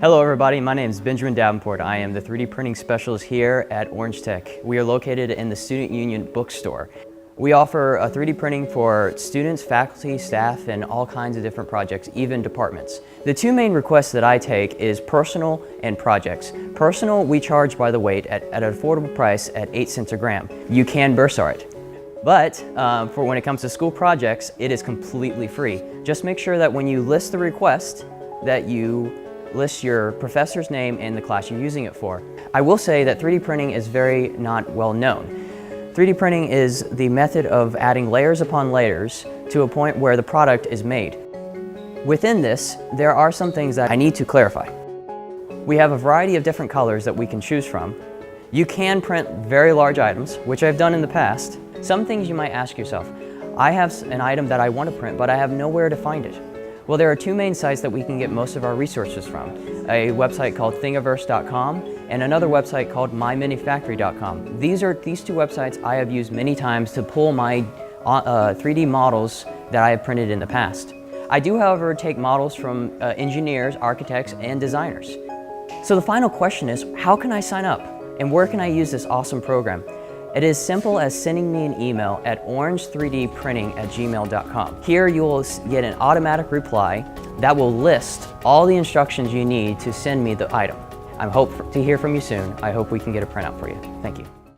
Hello everybody, my name is Benjamin Davenport. I am the 3D printing specialist here at Orange Tech. We are located in the Student Union Bookstore. We offer 3D printing for students, faculty, staff, and all kinds of different projects, even departments. The two main requests that I take is personal and projects. Personal, we charge by the weight at an affordable price at 8 cents a gram. You can bursar it. But for when it comes to school projects, it is completely free. Just make sure that when you list the request, that you list your professor's name and the class you're using it for. I will say that 3D printing is very not well known. 3D printing is the method of adding layers upon layers to a point where the product is made. Within this, there are some things that I need to clarify. We have a variety of different colors that we can choose from. You can print very large items, which I've done in the past. Some things you might ask yourself, I have an item that I want to print, but I have nowhere to find it. Well, there are two main sites that we can get most of our resources from. A website called thingiverse.com and another website called myminifactory.com. These two websites I have used many times to pull my 3D models that I have printed in the past. I do, however, take models from engineers, architects, and designers. So the final question is, how can I sign up? And where can I use this awesome program? It is simple as sending me an email at orange3dprinting@gmail.com. Here you will get an automatic reply that will list all the instructions you need to send me the item. I hope to hear from you soon. I hope we can get a printout for you. Thank you.